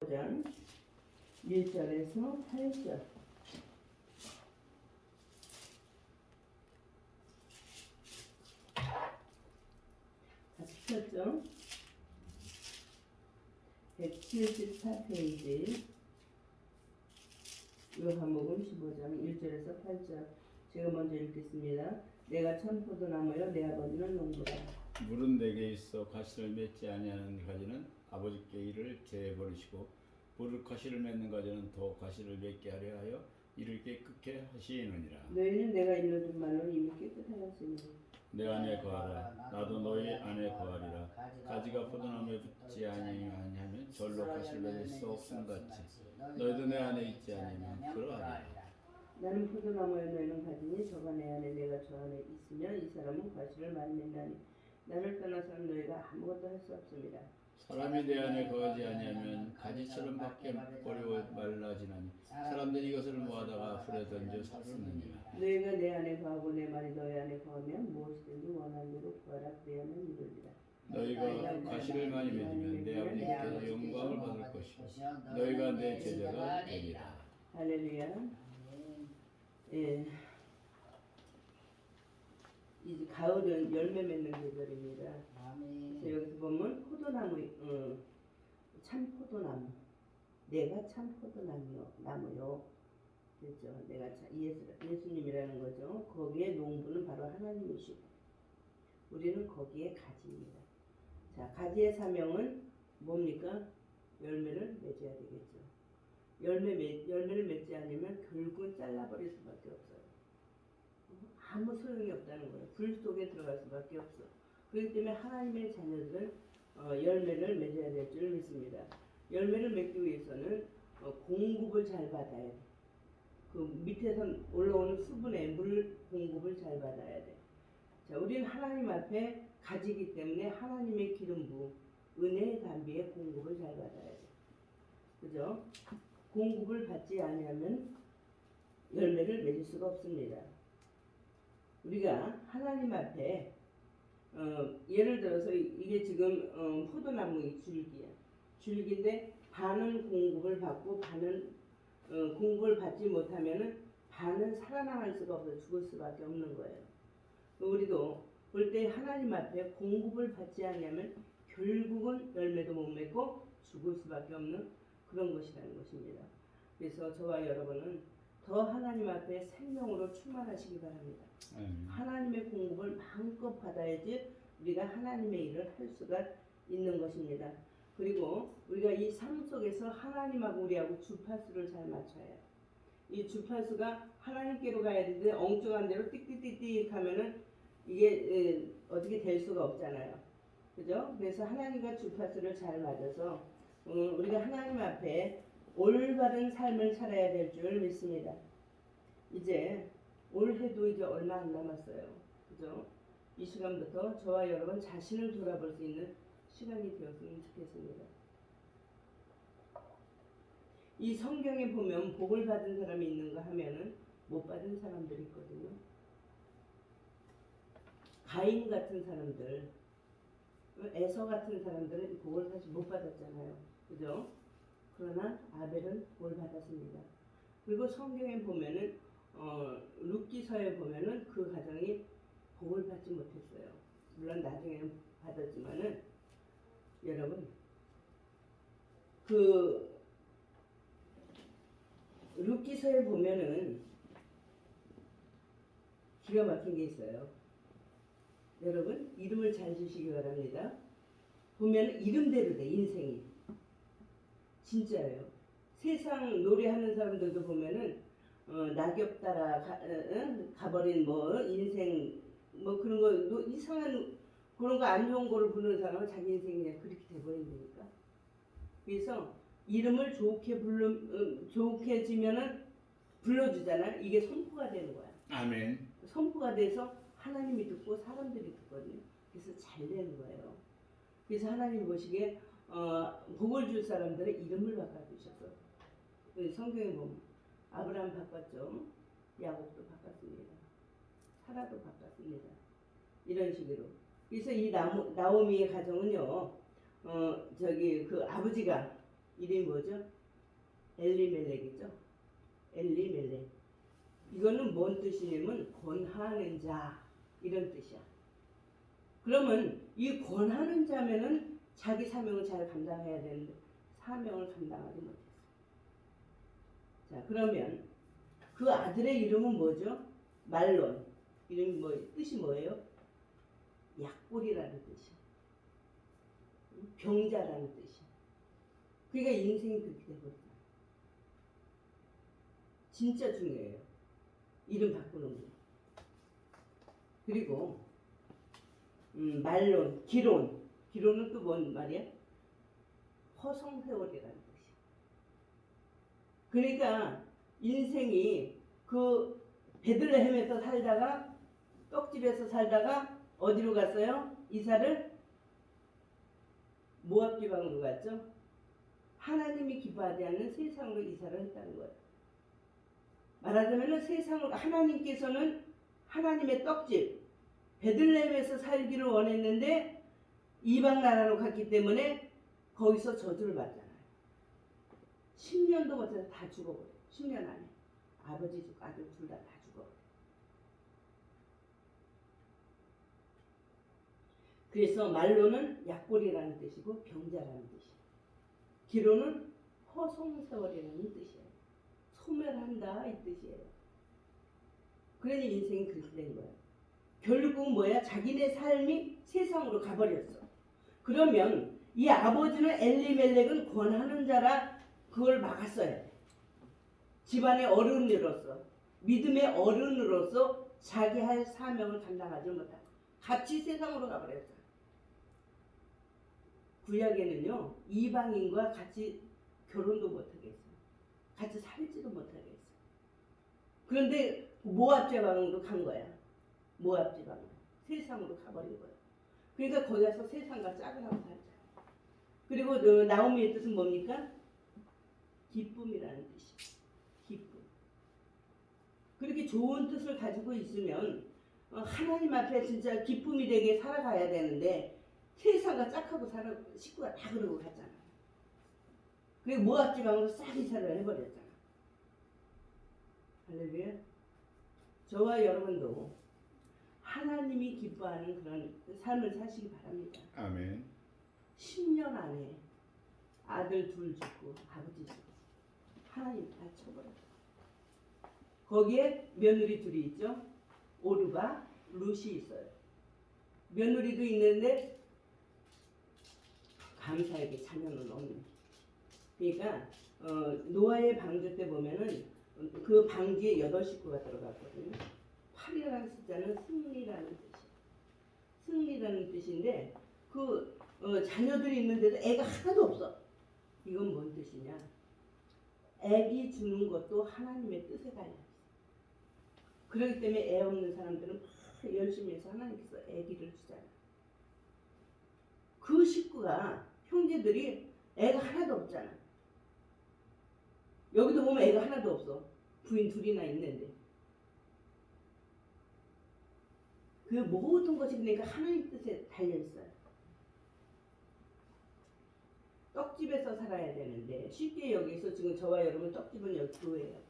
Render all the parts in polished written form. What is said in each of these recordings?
장 1절에서 8절. 다 펴죠? 174페이지 요한복음 15장 1절에서 8절. 제가 먼저 읽겠습니다. 내가 참 포도나무요 내 아버지는 농부라. 물은 내게 있어 가시를 맺지 아니하는 가지는 아버지께 이를 제해 버리시고 물을 가시를 맺는 가지는 더 가시를 맺게 하려 하여 이를 깨끗게 하시느니라. 너희는 내가 일러준 말로 이미 깨끗하였으니 내 안에 거하라 나도 너희 안에 거하리라. 가지가 포도나무에 붙지 아니하면 절로 가시를 맺을 수 없음 같이 너희도 내 안에 있지 아니하면 그러하리라. 나는 포도나무에 너희는 가지니 저가 내 안에 내가 저 안에 있으면 이 사람은 가시를 많이 맺나니 나를 떠나서는 너희가 아무것도 할 수 없습니다. 사람이 내 안에 거하지 아니하면 가지처럼 밖에 버리고 말라지나니 사람들이 이것을 모아다가 불에 던져 사르느니라. 너희가 내 안에 거하고 내 말이 너희 안에 거하면 무엇이든지 원하는 대로 구하라 그리하면 이루리라. 너희가 가시를 많이 맺으면 내 아버지께서 영광을 받을 것이요 너희가 내 제자가 되리라. 할렐루야. 예. 이제 가을은 열매 맺는 계절입니다. 그래서 여기서 보면 포도나무, 참 포도나무. 내가 참 포도나무요. 그렇죠. 내가 예수님이라는 거죠. 거기에 농부는 바로 하나님이시고 우리는 거기에 가지입니다. 자, 가지의 사명은 뭡니까? 열매를 맺어야 되겠죠. 열매를 맺지 않으면 결국은 잘라버릴 수밖에 없어요. 아무 소용이 없다는 거예요. 불 속에 들어갈 수밖에 없어. 그렇기 때문에 하나님의 자녀들은 열매를 맺어야 될 줄 믿습니다. 열매를 맺기 위해서는 공급을 잘 받아야 돼. 그 밑에서 올라오는 수분의 물 공급을 잘 받아야 돼. 자, 우리는 하나님 앞에 가지기 때문에 하나님의 기름부, 은혜의 담비의 공급을 잘 받아야 돼. 그죠? 공급을 받지 않으면 열매를 맺을 수가 없습니다. 우리가 하나님 앞에 예를 들어서 이게 지금 포도나무의 줄기야. 줄기인데 반은 공급을 받고 반은 공급을 받지 못하면은 반은 살아나갈 수가 없어 죽을 수밖에 없는 거예요. 우리도 볼 때 하나님 앞에 공급을 받지 않으면 결국은 열매도 못 맺고 죽을 수밖에 없는 그런 것이라는 것입니다. 그래서 저와 여러분은 더 하나님 앞에 생명으로 충만하시기 바랍니다. 하나님의 공급을 마음껏 받아야지 우리가 하나님의 일을 할 수가 있는 것입니다. 그리고 우리가 이 삶 속에서 하나님하고 우리하고 주파수를 잘 맞춰야 해요. 이 주파수가 하나님께로 가야 되는데 엉뚱한 대로 띡띡띡띡 하면은 이게 어떻게 될 수가 없잖아요. 그죠? 그래서 하나님과 주파수를 잘 맞아서 우리가 하나님 앞에 올바른 삶을 살아야 될 줄 믿습니다. 이제 올해도 이제 얼마 안 남았어요. 그죠? 이 시간부터 저와 여러분 자신을 돌아볼 수 있는 시간이 되었으면 좋겠습니다. 이 성경에 보면 복을 받은 사람이 있는가 하면은 못 받은 사람들이 있거든요. 가인 같은 사람들, 에서 같은 사람들은 복을 사실 못 받았잖아요. 그죠? 그러나 아벨은 복을 받았습니다. 그리고 성경에 보면은 룻기서에 보면은 그 가정이 복을 받지 못했어요. 물론 나중에는 받았지만은 여러분 그 룻기서에 보면은 기가 막힌 게 있어요. 여러분 이름을 잘 주시기 바랍니다. 보면 이름대로 돼 인생이. 진짜예요. 세상 노래하는 사람들도 보면은 낙엽 따라 가버린 뭐 인생 뭐 그런 거 이상한 그런 거 안 좋은 거를 부르는 사람은 자기 인생이 그냥 그렇게 돼버린다니까. 그래서 이름을 좋게 지면은 불러주잖아. 이게 선포가 되는 거야. 아멘. 선포가 돼서 하나님이 듣고 사람들이 듣거든요. 그래서 잘 되는 거예요. 그래서 하나님 보시기에 복을 줄 사람들의 이름을 바꿔주셔서 성경에 보면 아브라함 바꿨죠. 야곱도 바꿨습니다. 사라도 바꿨습니다. 이런 식으로. 그래서 이 나오미의 가정은요. 그 아버지가 이름이 뭐죠? 엘리멜렉이죠. 엘리멜렉. 이거는 뭔 뜻이냐면 권하는 자 이런 뜻이야. 그러면 이 권하는 자면은 자기 사명을 잘 감당해야 되는데 사명을 감당하지 못했어. 자, 그러면 그 아들의 이름은 뭐죠? 말론. 이름이 뭐 뜻이 뭐예요? 약골이라는 뜻이야. 병자라는 뜻이야. 그러니까 인생이 그렇게 되거든요. 진짜 중요해요. 이름 바꾸는 거. 그리고 말론, 기론. 기론은 또 뭔 말이야? 허송세월이라는 뜻이야. 그러니까 인생이 그 베들레헴에서 살다가 떡집에서 살다가 어디로 갔어요? 이사를 모압 지방으로 갔죠. 하나님이 기뻐하지 않는 세상으로 이사를 했다는 거예요. 말하자면 세상으로 하나님께서는 하나님의 떡집 베들레헴에서 살기를 원했는데 이방 나라로 갔기 때문에 거기서 저주를 받잖아요. 10년도 못해서 다 죽어버려. 10년 안에 아버지 죽고 아들 둘 다 죽어버려. 그래서 말로는 약골이라는 뜻이고 병자라는 뜻이에요. 기로는 허송세월이라는 뜻이에요. 소멸한다 이 뜻이에요. 그러니 인생이 그렇게 된 거예요. 결국은 뭐야? 자기네 삶이 세상으로 가버렸어. 그러면 이 아버지는 엘리멜렉은 권하는 자라 그걸 막았어야 돼. 집안의 어른으로서 믿음의 어른으로서 자기 할 사명을 감당하지 못하고 같이 세상으로 가버렸어요. 구약에는요 이방인과 같이 결혼도 못하게 했어요. 같이 살지도 못하게 했어요. 그런데 모압 지방으로 간 거야. 모압 지방으로 세상으로 가버린 거예요. 그러니까 거기 가서 세상과 짝을 하고 살자. 그리고 나오미의 뜻은 뭡니까? 기쁨이라는 뜻이에요. 기쁨. 그렇게 좋은 뜻을 가지고 있으면 하나님 앞에 진짜 기쁨이 되게 살아가야 되는데 세상과 짝하고 살아 식구가 다 그러고 갔잖아. 그리고 모압 지방으로 싹 이사를 해버렸잖아. 할렐루야. 저와 여러분도 하나님이 기뻐하는 그런 삶을 사시기 바랍니다. 아멘. 10년 안에 아들 둘 죽고 아버지 죽고 하나님 다 쳐버렸어. 거기에 며느리 둘이 있죠. 오르바, 룻이 있어요. 며느리도 있는데 감사하게 자녀는 없는. 그러니까 노아의 방주 때 보면은 그 방주에 8식구가 들어갔거든요. 8이라는 숫자는 승리라는 뜻이에요. 승리라는 뜻인데 그 자녀들이 있는데도 애가 하나도 없어. 이건 뭔 뜻이냐? 애기 주는 것도 하나님의 뜻에 달려 있어. 그렇기 때문에 애 없는 사람들은 열심히 해서 하나님께서 애기를 주잖아. 그 식구가 형제들이 애가 하나도 없잖아. 여기도 보면 애가 하나도 없어. 부인 둘이나 있는데. 그 모든 것이 그러니까 하나님 뜻에 달려있어요. 떡집에서 살아야 되는데 쉽게 여기서 지금 저와 여러분 떡집은 여기 교회예요.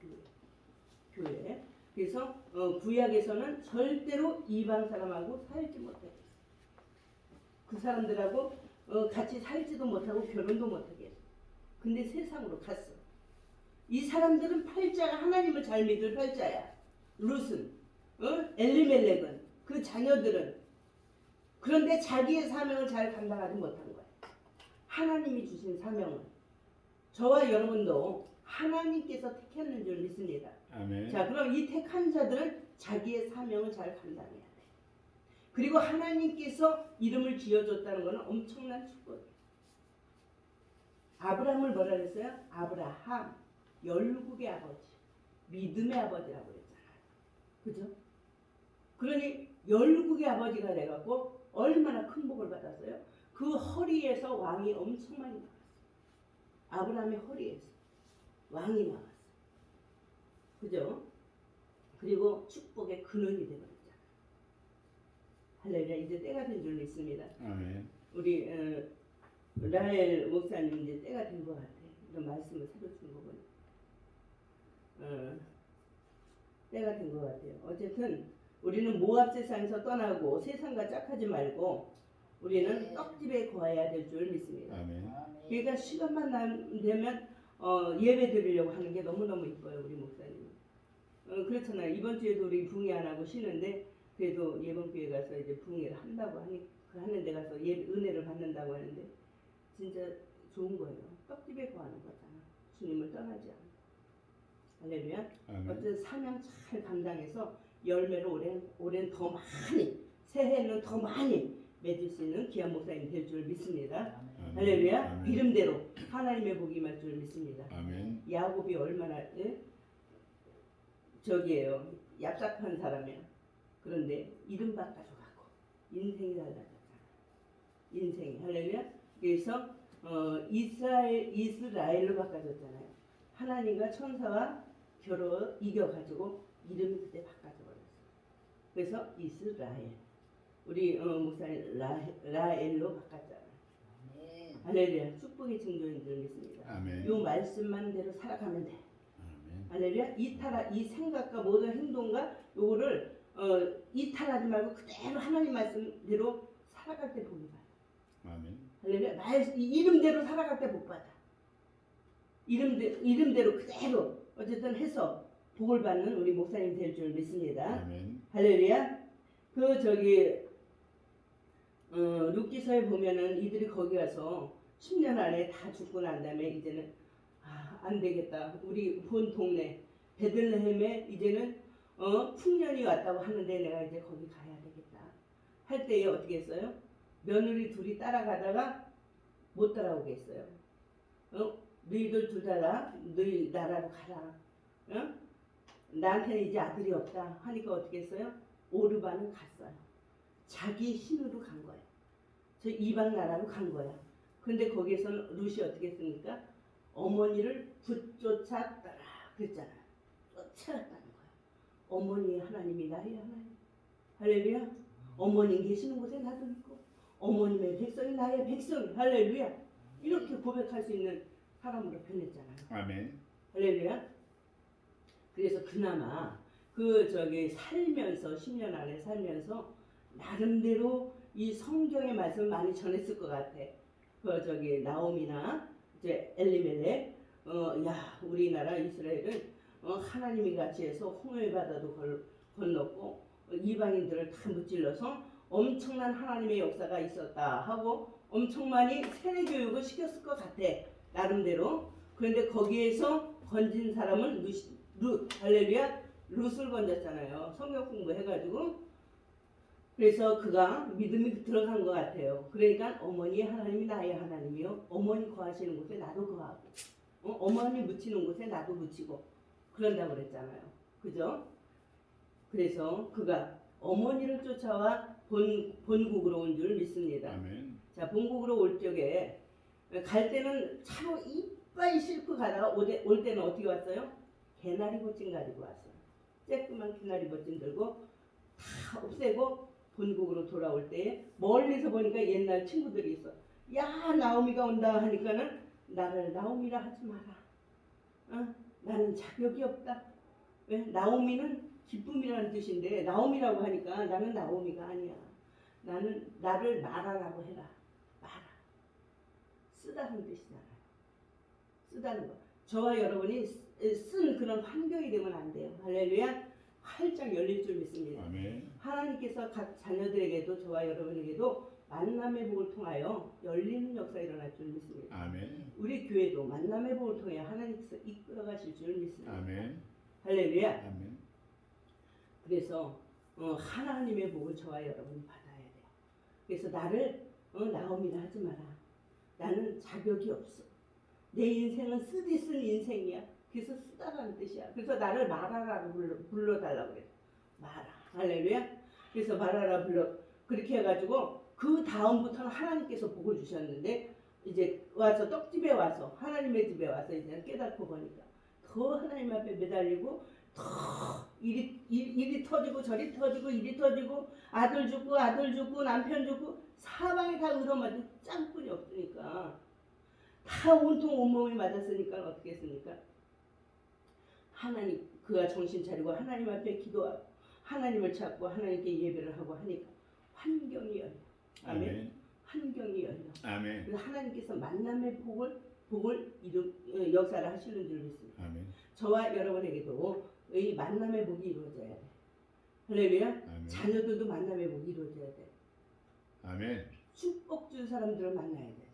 교회. 그래서 구약에서는 절대로 이방 사람하고 살지 못하게 했어요. 그 사람들하고 같이 살지도 못하고 결혼도 못하게 했어요. 근데 세상으로 갔어. 이 사람들은 팔자가 하나님을 잘 믿을 팔자야. 룻은, 엘리멜렉은, 그 자녀들은. 그런데 자기의 사명을 잘 감당하지 못한 거야. 하나님이 주신 사명을. 저와 여러분도 하나님께서 택했는 줄 믿습니다. 아멘. 자, 그럼 이 택한 자들은 자기의 사명을 잘 감당해야 돼. 그리고 하나님께서 이름을 지어줬다는 것은 엄청난 축복이에요. 아브라함을 뭐라 그랬어요? 아브라함, 열국의 아버지, 믿음의 아버지라고 그랬잖아요. 그죠? 그러니 열국의 아버지가 돼갖고 얼마나 큰 복을 받았어요? 그 허리에서 왕이 엄청 많이 나왔어요. 아브라함의 허리에서 왕이 나왔어요. 그죠? 그리고 축복의 근원이 되버렸잖아요. 할렐루야. 이제 때가 된 줄 믿습니다. 아멘. 우리 라헬 목사님 이제 때가 된 것 같아요. 이런 말씀을 새로 주는 거 보니 때가 된 것 같아요. 어쨌든 우리는 모압 세상에서 떠나고 세상과 짝하지 말고 우리는 떡집에 거해야 될 줄 믿습니다. 아멘. 그러니까 시간만 되면 예배 드리려고 하는 게 너무너무 이뻐요, 우리 목사님. 그렇잖아요. 이번 주에도 우리 붕이 안 하고 쉬는데 그래도 이번 교회 가서 이제 붕이를 한다고 하는 데 가서 은혜를 받는다고 하는데 진짜 좋은 거예요. 떡집에 거하는 거잖아. 주님을 떠나지 않아. 할렐루야. 어쨌든 사명 잘 감당해서 열매를 올해는 더 많이, 새해는 더 많이 맺을 수 있는 귀한 목사님 될 줄 믿습니다. 아멘. 할렐루야. 아멘. 이름대로 하나님의 복이 임할 줄 믿습니다. 아멘. 야곱이 얼마나 저기에요. 얍삽한 사람이야. 그런데 이름 바꿔줘갖고 인생이 달라졌잖아. 인생이. 할렐루야. 그래서 이스라엘로 바꿔줬잖아요. 하나님과 천사와 겨루 이겨가지고 이름이 그때 바꿔줘버렸어. 그래서 이스라엘. 우리 목사님 라엘로 바꿨잖아. 할렐루야. 축복의 증조인 줄 믿습니다. 아멘. 요 말씀만 대로 살아가면 돼. 아멘. 할렐루야. 이 생각과 모든 행동과 요거를 이탈하지 말고 그대로 하나님 말씀대로 살아갈 때 복이 받아. 아멘. 할렐루야. 이름대로 살아갈 때 복 받아. 이름대로 그대로 어쨌든 해서 복을 받는 우리 목사님 될 줄 믿습니다. 아멘. 할렐루야. 룻기서에 보면은 이들이 거기 가서 10년 안에 다 죽고 난 다음에 이제는 안 되겠다. 우리 본 동네 베들레헴에 이제는 풍년이 왔다고 하는데 내가 이제 거기 가야 되겠다. 할 때에 어떻게 했어요? 며느리 둘이 따라가다가 못 따라오겠어요. 너희들 둘 다 너희 나라로 가라. 나한테는 이제 아들이 없다 하니까 어떻게 했어요? 오르반은 갔어요. 자기 신으로 간 거예요. 저 이방 나라로 간 거야. 근데 거기에서는 룻이 어떻게 했습니까? 어머니를 붙쫓았더라 그랬잖아요. 쫓아갔다는 거야. 어머니의 하나님이 나의 하나님. 할렐루야. 어머님 계시는 곳에 나도 있고 어머님의 백성이 나의 백성이. 할렐루야. 이렇게 고백할 수 있는 사람으로 변했잖아요. 아멘. 할렐루야. 그래서 그나마 살면서 10년 안에 살면서 나름대로 이 성경의 말씀을 많이 전했을 것 같아. 나오미나 이제 엘리멜렉, 우리나라 이스라엘은 하나님이 같이 해서 홍해 바다도 건넜고 이방인들을 다 무찔러서 엄청난 하나님의 역사가 있었다 하고 엄청 많이 세례 교육을 시켰을 것 같아. 나름대로. 그런데 거기에서 건진 사람은 룻, 할렐루야. 룻을 건졌잖아요. 성경 공부해가지고. 그래서 그가 믿음이 들어간 것 같아요. 그러니까 어머니의 하나님이 나의 하나님이요. 어머니 거하시는 곳에 나도 거하고, 어머니 묻히는 곳에 나도 묻히고 그런다고 그랬잖아요. 그죠? 그래서 그가 어머니를 쫓아와 본국으로 온 줄 믿습니다. 아멘. 자, 본국으로 올 적에 갈 때는 차로 이빨 싣고 가다가 올 때는 어떻게 왔어요? 개나리 보찜 가지고 왔어요. 쬐끄만 개나리 보찜 들고 다 없애고 본국으로 돌아올 때 멀리서 보니까 옛날 친구들이 있어. 야, 나오미가 온다 하니까는 나를 나오미라 하지 마라. 나는 자격이 없다. 왜? 나오미는 기쁨이라는 뜻인데 나오미라고 하니까 나는 나오미가 아니야. 나를 마라라고 해라. 마라. 쓰다는 뜻이잖아요. 쓰다는 거. 저와 여러분이 쓴 그런 환경이 되면 안 돼요. 할렐루야. 활짝 열릴 줄 믿습니다. 아멘. 하나님께서 각 자녀들에게도 저와 여러분에게도 만남의 복을 통하여 열리는 역사가 일어날 줄 믿습니다. 아멘. 우리 교회도 만남의 복을 통해 하나님께서 이끌어 가실 줄 믿습니다. 아멘. 할렐루야. 아멘. 그래서 하나님의 복을 저와 여러분이 받아야 돼요. 그래서 나를 나오미라 하지 마라. 나는 자격이 없어. 내 인생은 쓰디쓴 인생이야. 그래서 쓰다라는 뜻이야. 그래서 나를 마라라고 불러달라고 그래. 마라. 할렐루야. 그래서 마라라 그렇게 해가지고 그 다음부터는 하나님께서 복을 주셨는데 이제 와서 떡집에 와서 하나님의 집에 와서 이제 깨닫고 보니까 더 하나님 앞에 매달리고 더 일이 터지고 저리 터지고 일이 터지고 아들 죽고 남편 죽고 사방에 다 얻어맞은 짱뿐이 없으니까 다 온통 온몸이 맞았으니까 어떻게 했습니까? 하나님 그가 정신 차리고 하나님 앞에 기도하고 하나님을 찾고 하나님께 예배를 하고 하니까 환경이 열려. 아멘. 아멘. 환경이 열려. 아멘. 그래서 하나님께서 만남의 복을 역사를 하시는 줄 믿습니다. 아멘. 저와 여러분에게도 이 만남의 복이 이루어져야 돼. 할렐루야. 아멘. 자녀들도 만남의 복이 이루어져야 돼. 아멘. 축복 줄 사람들을 만나야 되잖아.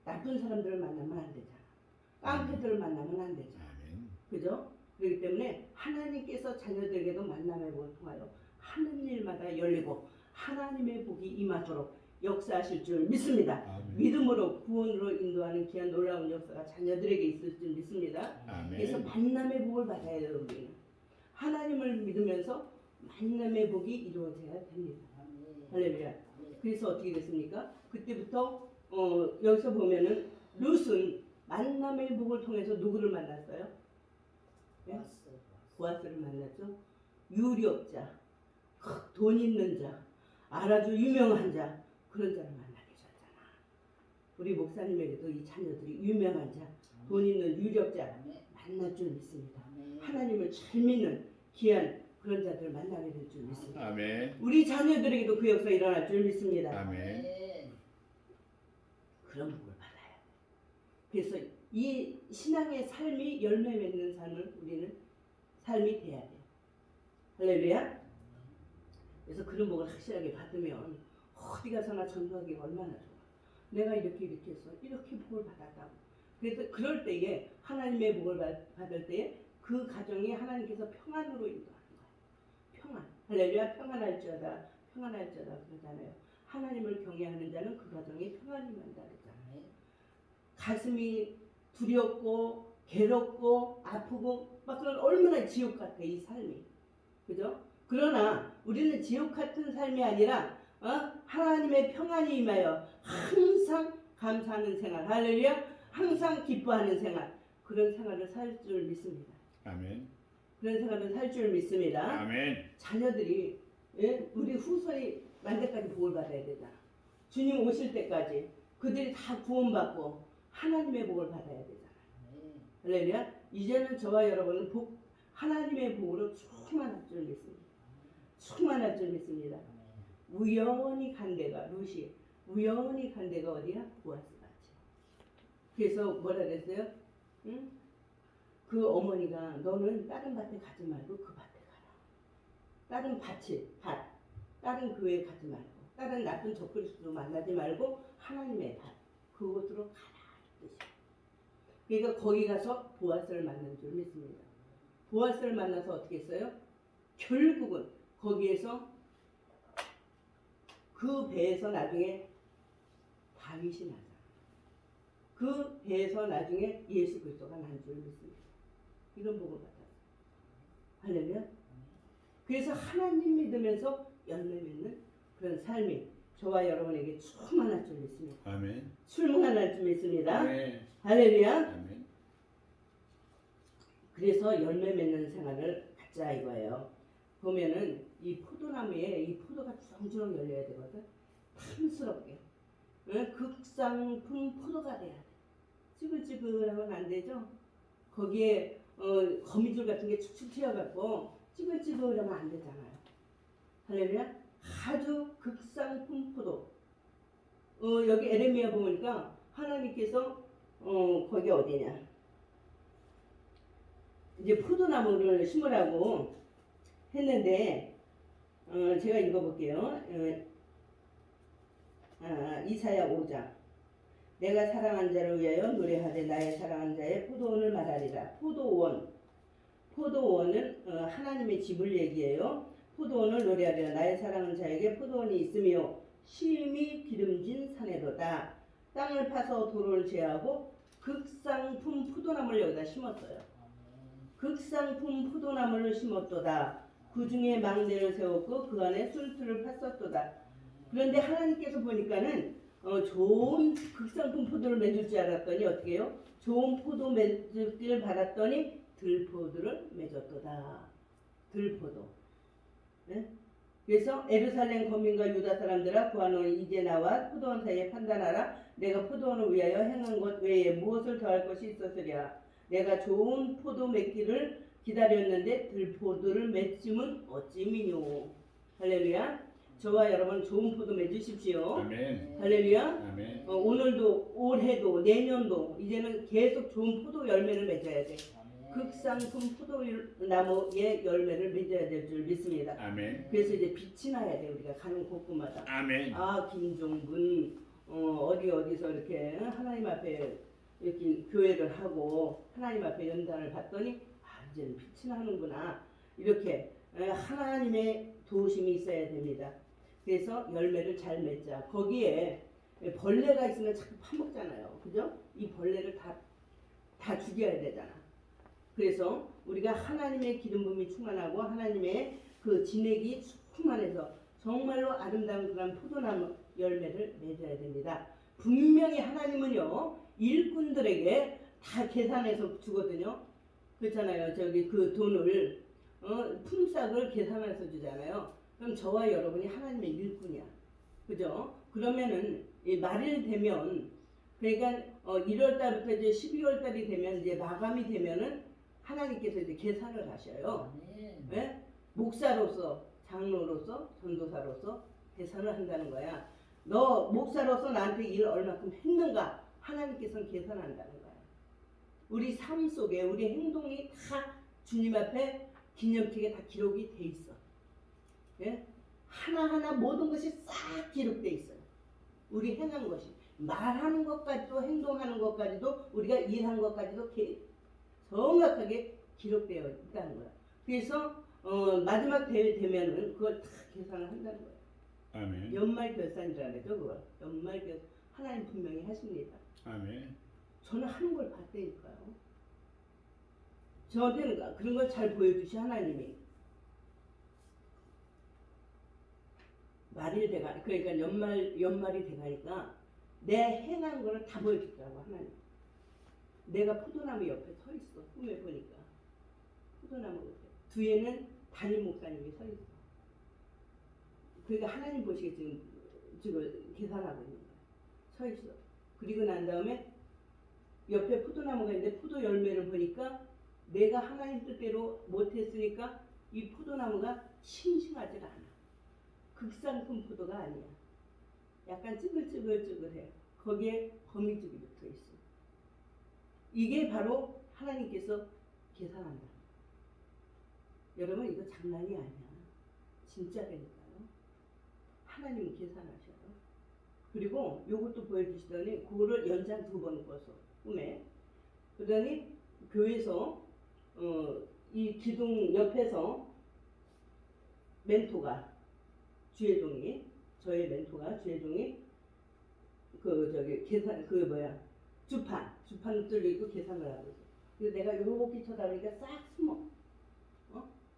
나쁜 사람들을 만나면 안 되잖아. 깡패들을 만나면 안 되잖아. 아멘. 그죠? 그렇기 때문에 하나님께서 자녀들에게도 만남의 복을 통하여 하는 일마다 열리고 하나님의 복이 임하도록 역사하실 줄 믿습니다. 아멘. 믿음으로 구원으로 인도하는 귀한 놀라운 역사가 자녀들에게 있을 줄 믿습니다. 아멘. 그래서 만남의 복을 받아야 돼요. 우리는 하나님을 믿으면서 만남의 복이 이루어져야 됩니다. 할렐루야. 그래서 어떻게 됐습니까? 그때부터 여기서 보면은 룻은 만남의 복을 통해서 누구를 만났어요? 네? 보아스를 만났죠. 유력자, 돈 있는 자, 아주 유명한 자, 그런 자를 만나게 하셨잖아. 우리 목사님에게도 이 자녀들이 유명한 자, 돈 있는 유력자 만날 줄 믿습니다. 하나님을 잘 믿는 귀한 그런 자들을 만나게 될 줄 믿습니다. 아멘. 우리 자녀들에게도 그 역사 일어날 줄 믿습니다. 아멘. 그런 복을 받아야 돼. 그래서 이 신앙의 삶이 열매 맺는 삶을 우리는 삶이 돼야 돼요. 할렐루야. 그래서 그런 복을 확실하게 받으면 어디 가서나 전도하기가 얼마나 좋아. 내가 이렇게 해서 이렇게 복을 받았다고. 그래서 그럴 때에 하나님의 복을 받을 때에 그 가정이 하나님께서 평안으로 인도하는 거예요. 평안. 할렐루야. 평안할지어다. 평안할지어다 그러잖아요. 하나님을 경외하는 자는 그 가정에 평안이 만다 그러잖아요. 가슴이 두렵고 괴롭고 아프고 막 그런 얼마나 지옥 같아 이 삶이. 그죠? 그러나 우리는 지옥 같은 삶이 아니라 하나님의 평안이 임하여 항상 감사하는 생활. 할렐루야. 항상 기뻐하는 생활. 그런 생활을 살 줄 믿습니다. 아멘. 그런 생활을 살 줄 믿습니다. 아멘. 자녀들이 우리 후손이 날 때까지 복을 받아야 되잖아. 주님 오실 때까지 그들이 다 구원받고 하나님의 복을 받아야 되잖아. 할렐루야. 이제는 저와 여러분은 하나님의 복으로 충만할 줄 믿습니다. 충만할 줄 믿습니다. 우연히 간 데가 룻이 우연히 간 데가 어디야? 보아스 밭이야. 그래서 뭐라 그랬어요? 응? 그 어머니가 너는 다른 밭에 가지 말고 그 밭에 가라. 다른 다른 교회에 가지 말고 다른 나쁜 적그리스도 만나지 말고 하나님의 밭 그곳으로 가라 이 뜻이야. 그러니까 거기 가서 보아스를 만난 줄 믿습니다. 보아스를 만나서 어떻게 했어요? 결국은 거기에서 그 배에서 나중에 다윗이 나잖아. 그 배에서 나중에 예수 그리스도가 난 줄 믿습니다. 이런 복을 받았어요. 할렐루야. 그래서 하나님 믿으면서 열매 맺는 그런 삶이 저와 여러분에게 충만할 줄 믿습니다. 아멘. 충만할 줄 믿습니다. 아멘. 할렐루야. 아멘. 그래서 열매 맺는 생활을 갖자 이거예요. 보면은 이 포도나무에 이 포도가 주렁주렁 열려야 되거든. 탐스럽게. 극상품 포도가 돼야 돼. 찌글찌글하면 안 되죠. 거기에 거미줄 같은 게 축축 튀어갖고 찌글찌글하면 안 되잖아요. 할렐루야. 아주 극상품 포도. 여기 에레미야 보니까 하나님께서 거기 어디냐? 이제 포도나무를 심으라고 했는데 제가 읽어볼게요. 이사야 5장. 내가 사랑한 자를 위하여 노래하되 나의 사랑한 자의 포도원을 말하리라. 포도원은 하나님의 집을 얘기해요. 포도원을 노래하리라. 나의 사랑한 자에게 포도원이 있으며 심히 기름진 산에도다. 땅을 파서 도로를 제하고 극상품 포도나무를 여기다 심었어요. 극상품 포도나무를 심었도다. 그 중에 망대를 세웠고 그 안에 술틀을 팠었도다. 그런데 하나님께서 보니까는 좋은 극상품 포도를 맺을 줄 알았더니 어떻게 해요? 좋은 포도 맺을 바랐더니 들포도를 맺었도다. 들포도. 네? 그래서 에루살렘 거민과 유다 사람들아 구하노니 이제 나와 포도원 사이에 판단하라. 내가 포도원을 위하여 행한 것 외에 무엇을 더할 것이 있었으랴. 내가 좋은 포도 맺기를 기다렸는데 들포도를 맺음은 어찌미뇨. 할렐루야. 저와 여러분 좋은 포도 맺으십시오. 아멘. 할렐루야. 아멘. 오늘도 올해도 내년도 이제는 계속 좋은 포도 열매를 맺어야 돼. 극상품 포도나무의 열매를 맺어야 될 줄 믿습니다. 아멘. 그래서 이제 빛이 나야 돼. 우리가 가는 곳곳마다. 아멘. 아 김종근 어디서 이렇게 하나님 앞에 이렇게 교회를 하고 하나님 앞에 연단을 받더니 이제는 빛이 나는구나. 이렇게 하나님의 도우심이 있어야 됩니다. 그래서 열매를 잘 맺자. 거기에 벌레가 있으면 자꾸 파먹잖아요. 그죠? 이 벌레를 다 죽여야 되잖아. 그래서 우리가 하나님의 기름 부음이 충만하고 하나님의 그 진액이 충만해서 정말로 아름다운 그런 포도나무 열매를 맺어야 됩니다. 분명히 하나님은요 일꾼들에게 다 계산해서 주거든요. 그렇잖아요. 저기 그 돈을 품삯을 계산해서 주잖아요. 그럼 저와 여러분이 하나님의 일꾼이야. 그죠? 그러면은 이 말일 되면 그러니까 1월 달부터 이제 12월 달이 되면 이제 마감이 되면은 하나님께서 이제 계산을 하셔요. 네? 목사로서, 장로로서, 전도사로서 계산을 한다는 거야. 너 목사로서 나한테 일 얼마큼 했는가? 하나님께서는 계산한다는 거야. 우리 삶 속에 우리 행동이 다 주님 앞에 기념책에 다 기록이 돼 있어. 예? 하나하나 모든 것이 싹 기록돼 있어요. 우리 행한 것이 말하는 것까지도 행동하는 것까지도 우리가 일한 것까지도 정확하게 기록되어 있다는 거야. 그래서 마지막 대회 되면은 그걸 다 계산을 한다는 거예요. 아멘. 연말 결산이라는 거죠. 그걸 연말 결산 하나님 분명히 하십니다. 아멘. 저는 하는 걸 봤다니까요. 저한테는 그런 걸 잘 보여주시 하나님이. 말일 돼가 그러니까 연말이 돼가니까 내 행한 거를 다 보여주더라고 하나님. 내가 포도나무 옆에 서 있어. 꿈에 보니까 포도나무 옆에 뒤에는 담임 목사님이 서 있어. 그러니까 하나님 보시게 지금 계산하고 있는 거야. 서 있어. 그리고 난 다음에 옆에 포도나무가 있는데 포도 열매를 보니까 내가 하나님 뜻대로 못했으니까 이 포도나무가 싱싱하지가 않아. 극상품 포도가 아니야. 약간 찌글찌글해. 거기에 거미줄이 붙어 있어. 이게 바로 하나님께서 계산한다. 여러분 이거 장난이 아니야. 진짜라니까요. 하나님은 계산하셔요. 그리고 요것도 보여주시더니 그거를 연장 2번 꺼서 꿈에 그러더니 교회에서 이 기둥 옆에서 멘토가 주혜종이 저의 멘토가 주혜종이 계산 주판 뚫리고 계산을 하고 있어. 그래서 내가 요렇게 쳐다보니까 싹 숨어.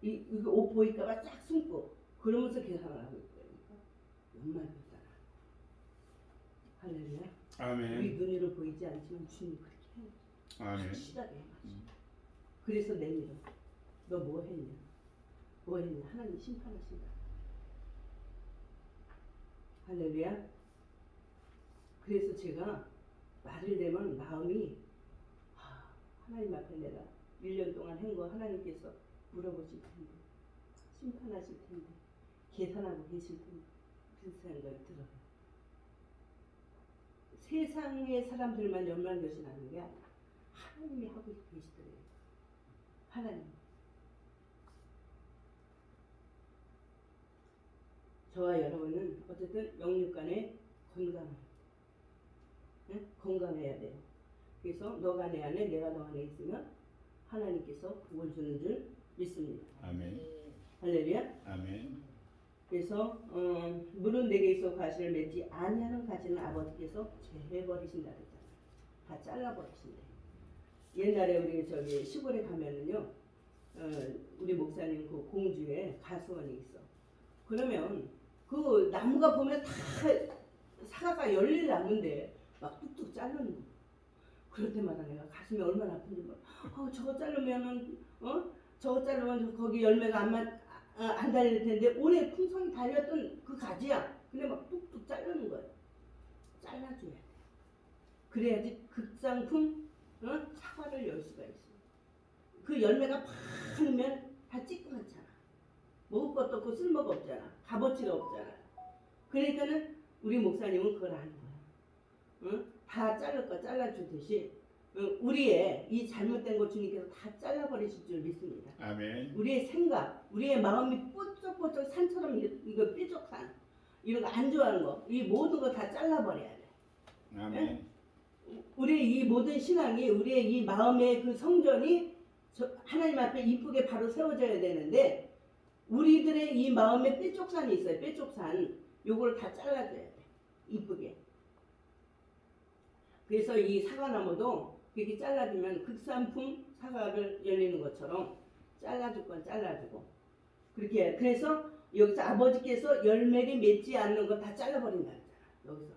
이거 옷 보일까봐 싹 숨고 그러면서 계산을 하고 있다니까. 연말 결산. 할렐루야. 아멘. 우리 눈으로 보이지 않지만 주님 그렇게 해. 아멘. 확실하게 해가지고. 그래서 내밀어. 너 뭐 했냐? 뭐 했냐? 하나님 심판하신다. 할렐루야. 그래서 제가 말을 되면 마음이 하나님 앞에 내가 1년 동안 한 거 하나님께서 물어보실 텐데 심판하실 텐데 계산하고 계실 텐데 그런 생각이 들어요. 세상의 사람들만 연말결심하는 게 아니라 하나님이 하고 계시더래요. 하나님. 저와 여러분은 어쨌든 영육간에 건강해야 돼요. 그래서 너가 내 안에 내가 너 안에 있으면 하나님께서 복을 주는 줄 믿습니다. 아멘. 할렐루야. 아멘. 그래서 물은 내게 있어 가시를 맺지 아니하는 가시는 아버지께서 제해버리신다 그랬잖아요. 다 잘라버리신대. 옛날에 우리 저기 시골에 가면은요, 우리 목사님 그 공주에 가수원이 있어. 그러면 그 나무가 보면 다 사과가 열릴 나무인데 막 뚝뚝 자르는 거. 그럴 때마다 내가 가슴이 얼마나 아픈지 몰라. 저거 자르면 거기 열매가 안 달릴 텐데 오래 풍성히 달렸던 그 가지야. 근데 막 뚝뚝 자르는 거예요. 잘라줘야 돼. 그래야지 극상품 사과를 열 수가 있어. 그 열매가 많으면 다 찌끄맣잖아. 먹을 것도 없고 쓸모가 없잖아. 값어치가 없잖아. 그러니까는 우리 목사님은 그걸 하는 거야. 다 자를 거 잘라주듯이 우리의 이 잘못된 거 주님께서 다 잘라버리실 줄 믿습니다. 아멘. 우리의 생각, 우리의 마음이 뽀쩍뽀쩍 산처럼 이거 삐죽산 이런 거 안 좋아하는 거, 이 모든 거 다 잘라버려야 돼. 아멘. 우리의 이 모든 신앙이 우리의 이 마음의 그 성전이 하나님 앞에 이쁘게 바로 세워져야 되는데 우리들의 이 마음에 뾰족산이 있어요. 뾰족산 요거를 다 잘라줘야 돼. 이쁘게. 그래서 이 사과나무도 이렇게 잘라주면 극산품 사과를 열리는 것처럼 잘라줄 건 잘라주고 그렇게. 그래서 여기서 아버지께서 열매를 맺지 않는 거 다 잘라버린다 했잖아. 여기서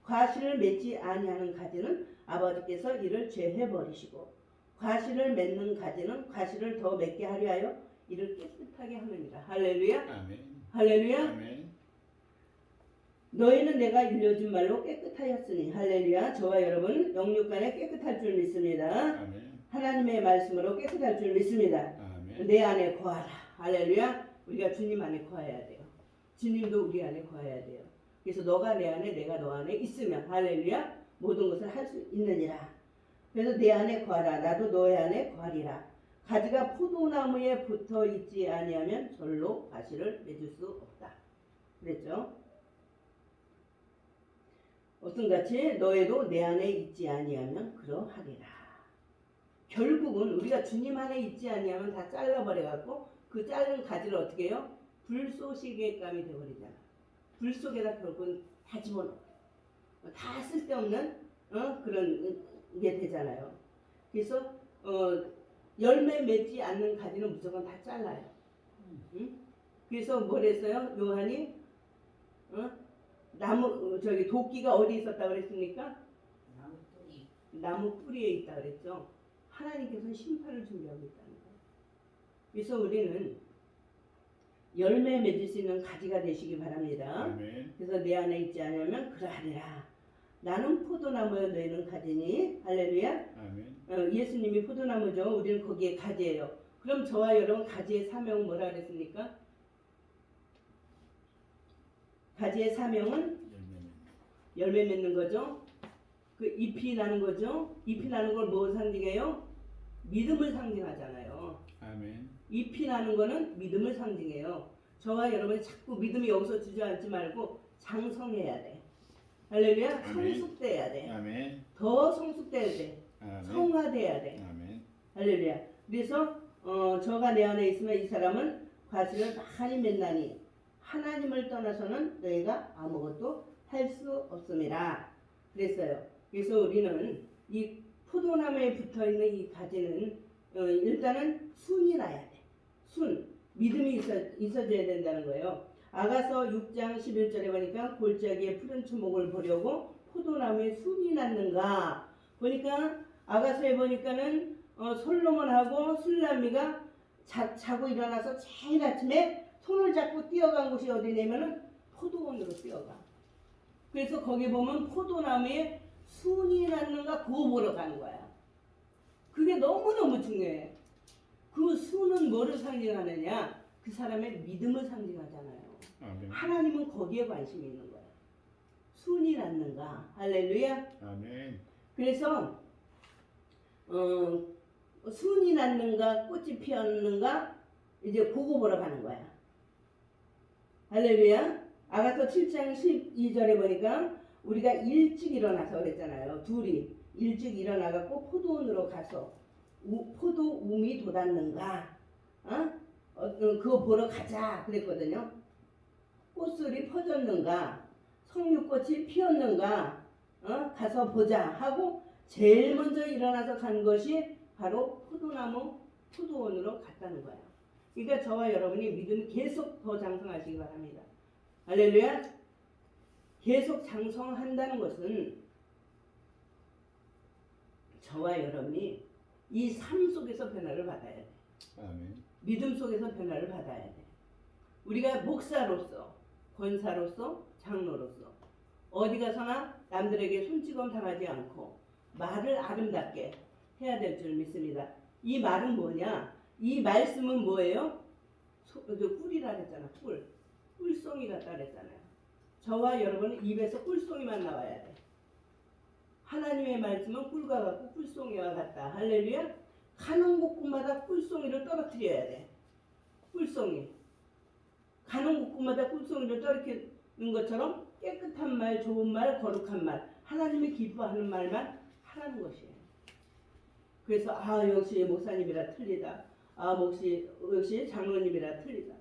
과실을 맺지 아니하는 가지는 아버지께서 이를 제해버리시고 과실을 맺는 가지는 과실을 더 맺게 하려 하여 이를 깨끗하게 하느니라. 할렐루야. 아멘. 할렐루야. 아멘. 너희는 내가 일러준 말로 깨끗하였으니. 할렐루야. 저와 여러분 영육간에 깨끗할 줄 믿습니다. 아멘. 하나님의 말씀으로 깨끗할 줄 믿습니다. 아멘. 내 안에 거하라. 할렐루야. 우리가 주님 안에 거해야 돼요. 주님도 우리 안에 거해야 돼요. 그래서 너가 내 안에 내가 너 안에 있으면 할렐루야 모든 것을 할 수 있느니라. 그래서 내 안에 거하라. 나도 너의 안에 거하리라. 가지가 포도나무에 붙어 있지 아니하면 절로 과실을 맺을 수 없다. 그랬죠? 어떤 같이 너희도 내 안에 있지 아니하면 그러하리라. 결국은 우리가 주님 안에 있지 아니하면 다 잘라버려 갖고 그 자른 가지를 어떻게 해요? 불쏘시개감이 되어버리잖아. 불 속에다 결국은 다 집어넣어. 다 쓸데없는 그런 게 되잖아요. 그래서 열매 맺지 않는 가지는 무조건 다 잘라요. 응? 그래서 뭘 했어요? 요한이 나무 저기 도끼가 어디 있었다 그랬습니까? 나무 뿌리에 있다 그랬죠. 하나님께서는 심판을 준비하고 있다는 거예요. 그래서 우리는 열매 맺을 수 있는 가지가 되시기 바랍니다. 아멘. 그래서 내 안에 있지 않으면 그러하리라. 나는 포도나무여 너희는 가지니. 할렐루야. 아멘. 예수님이 포도나무죠. 우리는 거기에 가지예요. 그럼 저와 여러분 가지의 사명은 뭐라 그랬습니까? 가지의 사명은 열매 맺는 거죠. 그 잎이 나는 거죠. 잎이 나는 걸 뭐 상징해요? 믿음을 상징하잖아요. 아멘. 잎이 나는 거는 믿음을 상징해요. 저와 여러분이 자꾸 믿음이 여기서 주저앉지 말고 장성해야 돼. 할렐루야. 아멘. 성숙돼야 돼. 아멘. 더 성숙돼야 돼. 아멘. 성화돼야 돼. 아멘. 할렐루야. 그래서 저가 내 안에 있으면 이 사람은 과실을 많이 맺나니 하나님을 떠나서는 너희가 아무것도 할 수 없음이라 그랬어요. 그래서 우리는 이 포도나무에 붙어있는 이 가지는 일단은 순이 나야 돼. 순. 믿음이 있어줘야 된다는 거예요. 아가서 6장 11절에 보니까 골짜기에 푸른 초목을 보려고 포도나무에 순이 났는가 보니까 아가서에 보니까는 솔로몬하고 술라미가 자고 일어나서 제일 아침에 손을 잡고 뛰어간 곳이 어디냐면은 포도원으로 뛰어가. 그래서 거기 보면 포도나무에 순이 났는가 그거 보러 가는 거야. 그게 너무너무 중요해. 그 순은 뭐를 상징하느냐? 그 사람의 믿음을 상징하잖아요. 아멘. 하나님은 거기에 관심이 있는 거야. 순이 났는가? 할렐루야. 아멘. 그래서 순이 났는가 꽃이 피었는가 이제 그거 보러 가는 거야. 할렐루야. 아가서 7장 12절에 보니까 우리가 일찍 일어나서 그랬잖아요. 둘이 일찍 일어나갖고 포도원으로 가서 포도 움이 돋았는가 그거 보러 가자 그랬거든요. 꽃술이 퍼졌는가 석류꽃이 피었는가 가서 보자 하고 제일 먼저 일어나서 간 것이 바로 포도원으로 갔다는 거예요. 그러니까 저와 여러분이 믿음이 계속 더 장성하시기 바랍니다. 할렐루야. 계속 장성한다는 것은 저와 여러분이 이 삶 속에서 변화를 받아야 돼. 아멘. 믿음 속에서 변화를 받아야 돼. 우리가 목사로서, 권사로서, 장로로서 어디 가서나 남들에게 손찌검 당하지 않고 말을 아름답게 해야 될 줄 믿습니다. 이 말은 뭐냐? 이 말씀은 뭐예요? 꿀이라 그랬잖아. 꿀. 꿀송이 같다 그랬잖아요. 저와 여러분은 입에서 꿀송이만 나와야 돼. 하나님의 말씀은 꿀과 같고 꿀송이와 같다. 할렐루야. 가는 곳곳마다 꿀송이를 떨어뜨려야 돼. 꿀송이. 가는 곳곳마다 꿀송이를 떨어뜨리는 것처럼 깨끗한 말, 좋은 말, 거룩한 말, 하나님이 기뻐하는 말만 하라는 것이에요. 그래서 역시 목사님이라 틀리다. 역시 장로님이라 틀리다.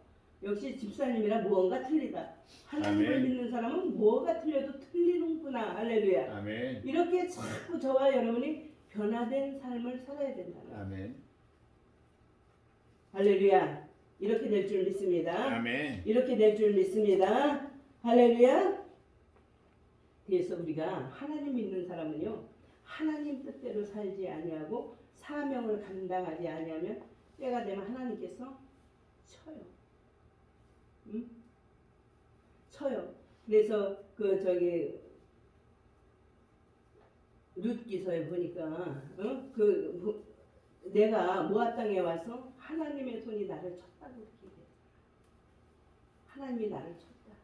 역시 집사님이라 무언가 틀리다. 하나님을 아멘. 믿는 사람은 뭐가 틀려도 틀리는구나. 할렐루야. 아멘. 이렇게 자꾸 저와 여러분이 변화된 삶을 살아야 된다는 거예요. 아멘. 할렐루야. 이렇게 될 줄 믿습니다. 아멘. 이렇게 될 줄 믿습니다. 할렐루야. 그래서 우리가 하나님 믿는 사람은요, 하나님 뜻대로 살지 아니하고 사명을 감당하지 아니하면 때가 되면 하나님께서 쳐요. 응? 쳐요. 그래서 룻기서에 보니까 내가 모압 땅에 와서 하나님의 손이 나를 쳤다고 그렇게 얘기해요. 하나님이 나를 쳤다.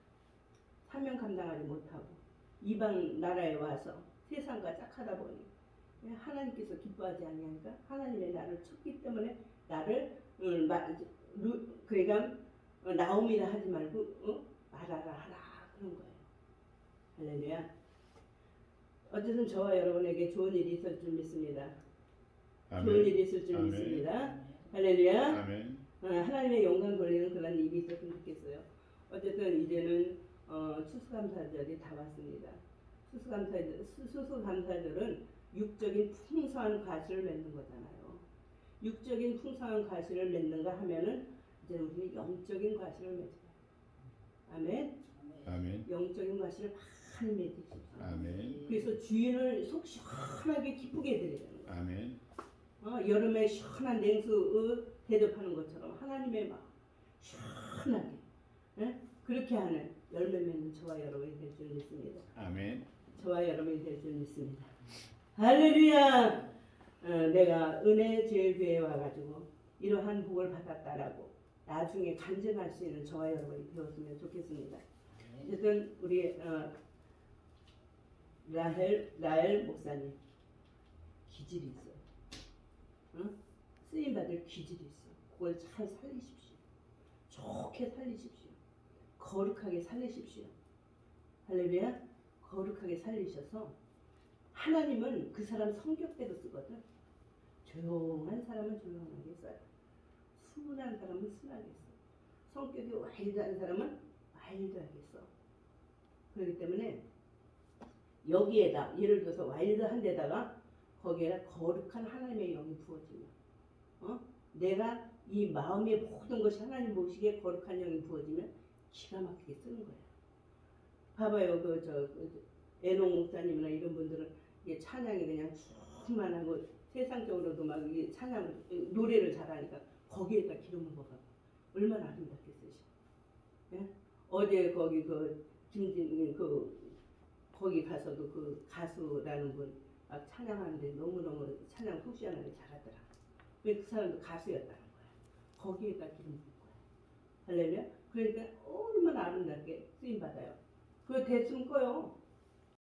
사명 감당하지 못하고 이방 나라에 와서 세상과 짝하다 보니 하나님께서 기뻐하지 않냐니까 하나님의 나를 쳤기 때문에 나를 그러니까 나옴이라 하지 말고 말하라 하라 그런 거예요. 할렐루야. 어쨌든 저와 여러분에게 좋은 일이 있을 줄 믿습니다. 아멘. 좋은 일이 있을 줄 아멘. 믿습니다. 할렐루야. 아멘. 하나님의 영광 돌리는 그런 일이 있었으면 좋겠어요. 어쨌든 이제는 추수감사절이 다 왔습니다. 추수감사절은 육적인 풍성한 과실을 맺는 거잖아요. 육적인 풍성한 과실을 맺는가 하면은 이제 우리는 영적인 과실을 맺어요. 아멘. 아멘. 영적인 과실을 많이 맺으십시오. 아멘. 그래서 주인을 속 시원하게 기쁘게 해드리는 거예요. 아멘. 여름에 시원한 냉수 대접하는 것처럼 하나님의 마음 시원하게 그렇게 하는 열매 맺는 저와 여러분이 될 줄 믿습니다. 아멘. 저와 여러분이 될 줄 믿습니다. 할렐루야. 내가 은혜 제일교회에 와가지고 이러한 복을 받았다라고 나중에 간증할 수 있는 저와 여러분이 되었으면 좋겠습니다. 어쨌든 우리 라헬 목사님 기질이 있어요. 쓰임 받을 기질이 있어. 그걸 잘 살리십시오. 좋게 살리십시오. 거룩하게 살리십시오. 할렐루야. 거룩하게 살리셔서 하나님은 그 사람 성격대로 쓰거든. 조용한 사람은 조용하게 써요. 순한 사람은 순하게 써. 성격이 와일드한 사람은 와일드하게 써. 그렇기 때문에 여기에다 예를 들어서 와일드한 데다가 거기에다 거룩한 하나님의 영이 부어지면 내가 이 마음의 모든 것이 하나님 보시기에 거룩한 영이 부어지면 기가 막히게 쓰는 거예요. 봐봐요. 애농 목사님이나 이런 분들은 이게 찬양이 그냥 충만하고 세상적으로도 막 이게 찬양 노래를 잘하니까 거기에다 기름을 부어서 얼마나 아름답게 쓰셔. 예? 어제 거기 김진 거기 가서도 그 가수라는 분 막 찬양하는데 너무너무 찬양 속 시원하게 잘하더라. 그 사람도 가수였다는 거야. 거기에다 기름 붓는 거야. 할렐루야. 그러니까 얼마나 아름답게 쓰임 받아요. 그 대충 꺼요.